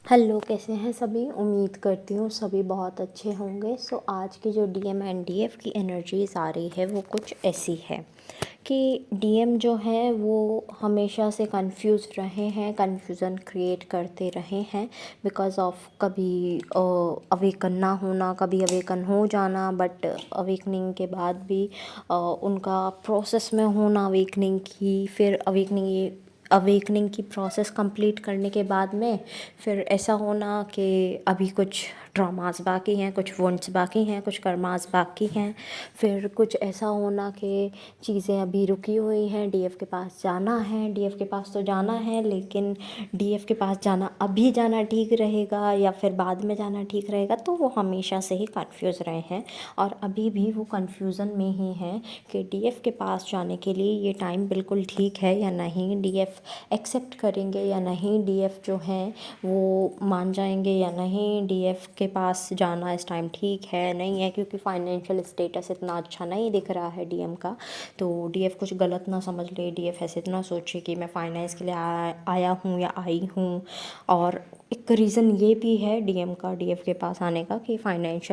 Hello, कैसे हैं सभी। उम्मीद करती हूँ सभी बहुत अच्छे होंगे। सो आज की जो डीएम एंड डीएफ की एनर्जीज आ रही है वो कुछ ऐसी है कि डीएम जो है वो हमेशा से कंफ्यूज रहे हैं, कन्फ्यूज़न क्रिएट करते रहे हैं बिकॉज़ ऑफ कभी अवेकन ना होना, कभी अवेकन हो जाना, बट अवेकनिंग के बाद भी उनका प्रोसेस में होना अवेकनिंग की, फिर अवेकनिंग की प्रोसेस कंप्लीट करने के बाद में फिर ऐसा होना कि अभी कुछ ट्रॉमास बाकी हैं, कुछ वुंड्स बाकी हैं, कुछ कर्मास बाकी हैं। फिर कुछ ऐसा होना कि चीज़ें अभी रुकी हुई हैं, डीएफ के पास जाना है, डीएफ के पास तो जाना है, लेकिन डीएफ के पास जाना अभी जाना ठीक रहेगा या फिर बाद में जाना ठीक रहेगा। तो वो हमेशा से ही कंफ्यूज रहे हैं और अभी भी वो कंफ्यूज़न में ही हैं कि डीएफ के पास जाने के लिए ये टाइम बिल्कुल ठीक है या नहीं, डीएफ एक्सेप्ट करेंगे या नहीं, डीएफ जो हैं वो मान जाएंगे या नहीं, डीएफ के पास जाना इस टाइम ठीक है नहीं है, क्योंकि फाइनेंशियल स्टेटस इतना अच्छा नहीं दिख रहा है डीएम का। तो डीएफ कुछ गलत ना समझ ले, डीएफ ऐसे ना सोचे कि मैं फाइनेंस के लिए आया हूँ या आई हूँ। और एक रीज़न ये भी है डीएम का डीएफ के पास आने का कि फाइनेंस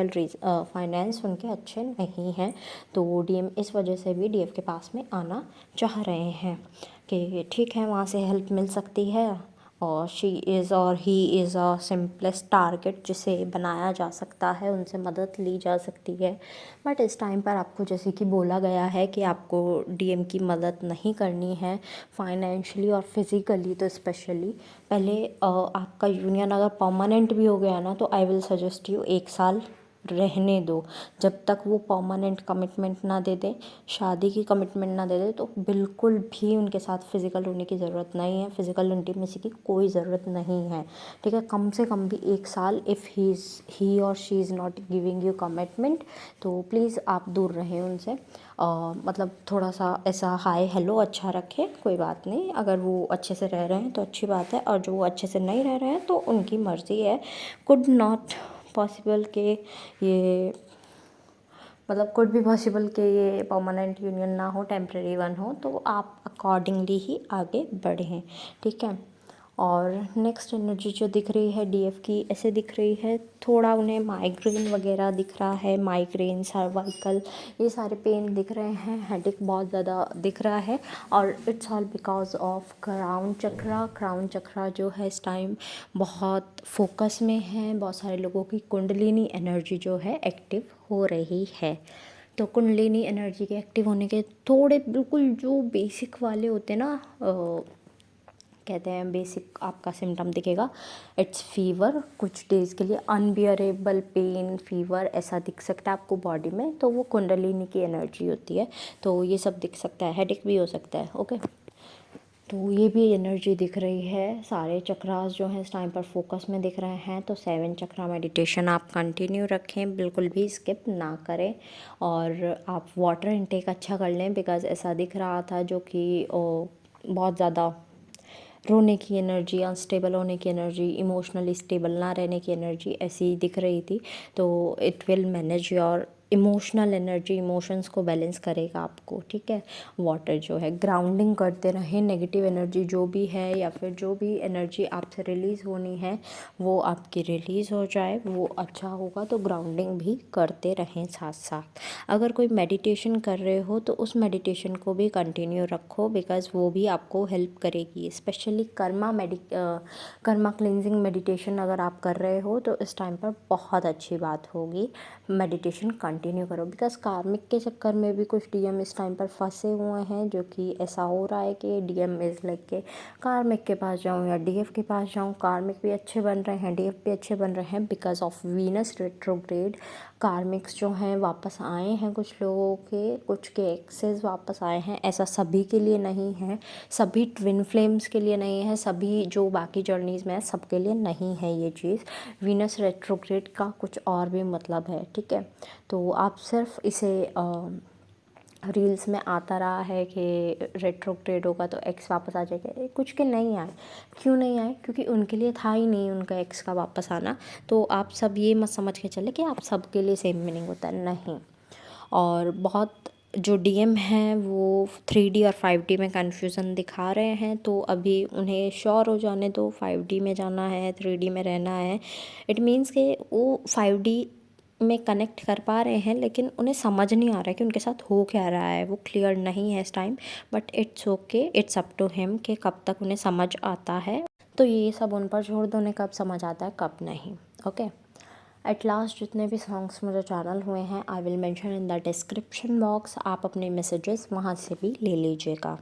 उनके अच्छे नहीं हैं। तो डीएम इस वजह से भी डीएफ के पास में आना चाह रहे हैं कि ठीक है, वहाँ से हेल्प मिल सकती है और शी इज़ और he is a simplest target जिसे बनाया जा सकता है, उनसे मदद ली जा सकती है। बट इस टाइम पर आपको जैसे कि बोला गया है कि आपको डीएम की मदद नहीं करनी है फाइनेंशियली और फिज़िकली, तो स्पेशली पहले आपका यूनियन अगर परमानेंट भी हो गया ना तो आई विल सजेस्ट यू 1 साल रहने दो। जब तक वो परमानेंट कमिटमेंट ना दे दें, शादी की कमिटमेंट ना दे दें, तो बिल्कुल भी उनके साथ फिज़िकल होने की ज़रूरत नहीं है, फिज़िकल इंटीमेसी की कोई ज़रूरत नहीं है। ठीक है, कम से कम भी 1 साल इफ़ ही और she is not giving you commitment, तो प्लीज़ आप दूर रहें उनसे। मतलब थोड़ा सा ऐसा हाय हेलो अच्छा रखें, कोई बात नहीं। अगर वो अच्छे से रह रहे हैं तो अच्छी बात है, और जो वो अच्छे से नहीं रह रहे हैं तो उनकी मर्ज़ी है। कुड नॉट पॉसिबल के ये मतलब कुड भी पॉसिबल कि ये परमानेंट यूनियन ना हो, टेम्प्रेरी वन हो, तो आप अकॉर्डिंगली ही आगे बढ़ें। ठीक है। और नेक्स्ट एनर्जी जो दिख रही है डीएफ की, ऐसे दिख रही है थोड़ा उन्हें माइग्रेन वगैरह दिख रहा है, माइग्रेन, सर्वाइकल, ये सारे पेन दिख रहे हैं, हेडेक बहुत ज़्यादा दिख रहा है। और it's all because of crown chakra. Crown chakra जो है इस टाइम बहुत फोकस में है, बहुत सारे लोगों की कुंडलिनी एनर्जी जो है एक्टिव हो रही है। तो कुंडलिनी एनर्जी के एक्टिव होने के थोड़े बिल्कुल जो बेसिक वाले होते हैं ना, कहते हैं बेसिक आपका सिम्टम दिखेगा, इट्स फीवर, कुछ डेज़ के लिए अनबियरेबल पेन, फीवर ऐसा दिख सकता है आपको बॉडी में, तो वो कुंडलिनी की एनर्जी होती है। तो ये सब दिख सकता है, हेडेक भी हो सकता है। ओके, तो ये भी एनर्जी दिख रही है। सारे चक्रास जो हैं इस टाइम पर फोकस में दिख रहे हैं। तो 7 चक्रा मेडिटेशन आप कंटिन्यू रखें, बिल्कुल भी स्किप ना करें। और आप वाटर इनटेक अच्छा कर लें, बिकॉज़ ऐसा दिख रहा था जो कि बहुत ज़्यादा रोने की एनर्जी, अनस्टेबल होने की एनर्जी, इमोशनली स्टेबल ना रहने की एनर्जी ऐसी दिख रही थी। तो it will manage your emotional energy, emotions को बैलेंस करेगा आपको। ठीक है, वाटर जो है ग्राउंडिंग करते रहें, नेगेटिव एनर्जी जो भी है या फिर जो भी एनर्जी आपसे रिलीज़ होनी है वो आपकी रिलीज़ हो जाए, वो अच्छा होगा। तो ग्राउंडिंग भी करते रहें साथ साथ। अगर कोई मेडिटेशन कर रहे हो तो उस मेडिटेशन को भी कंटिन्यू रखो, बिकॉज़ वो भी आपको हेल्प करेगी। स्पेशली कर्मा क्लिनजिंग मेडिटेशन अगर आप कर रहे हो तो इस टाइम पर बहुत अच्छी बात होगी, मेडिटेशन कंटिन्यू करो। बिकॉज़ कार्मिक के चक्कर में भी कुछ डीएम इस टाइम पर फंसे हुए हैं, जो कि ऐसा हो रहा है कि डीएम इज़ लाइक के कार्मिक के पास जाऊँ या डीएफ के पास जाऊँ, कार्मिक भी अच्छे बन रहे हैं, डीएफ भी अच्छे बन रहे हैं because of Venus retrograde. Karmics जो हैं वापस आए हैं, कुछ लोगों के, कुछ के एक्सेस वापस आए हैं। ऐसा सभी के लिए नहीं है, सभी ट्विन फ्लेम्स के लिए नहीं है, सभी जो बाकी जर्नीज़ में है सबके लिए नहीं है ये चीज़। वीनस रेट्रोग्रेड का कुछ और भी मतलब है। ठीक है, तो आप सिर्फ इसे रील्स में आता रहा है कि रेट्रोग्रेड होगा तो एक्स वापस आ जाएगा, कुछ के नहीं आए। क्यों नहीं आए? क्योंकि उनके लिए था ही नहीं उनका एक्स का वापस आना। तो आप सब ये मत समझ के चले कि आप सबके लिए सेम मीनिंग होता है, नहीं। और बहुत जो डीएम हैं वो 3D और 5D में कन्फ्यूज़न दिखा रहे हैं, तो अभी उन्हें श्योर हो जाने दो 5D में जाना है, 3D में रहना है। इट मीन्स कि वो 5D में कनेक्ट कर पा रहे हैं, लेकिन उन्हें समझ नहीं आ रहा है कि उनके साथ हो क्या रहा है, वो क्लियर नहीं है इस time. But it's okay, it's up to him कि कब तक उन्हें समझ आता है। तो ये सब उन पर छोड़ दो, उन्हें कब समझ आता है कब नहीं। ओके। एट लास्ट जितने भी सॉन्ग्स मुझे चैनल हुए हैं I will mention in the description box, आप अपने मैसेजेस वहाँ से भी ले लीजिएगा।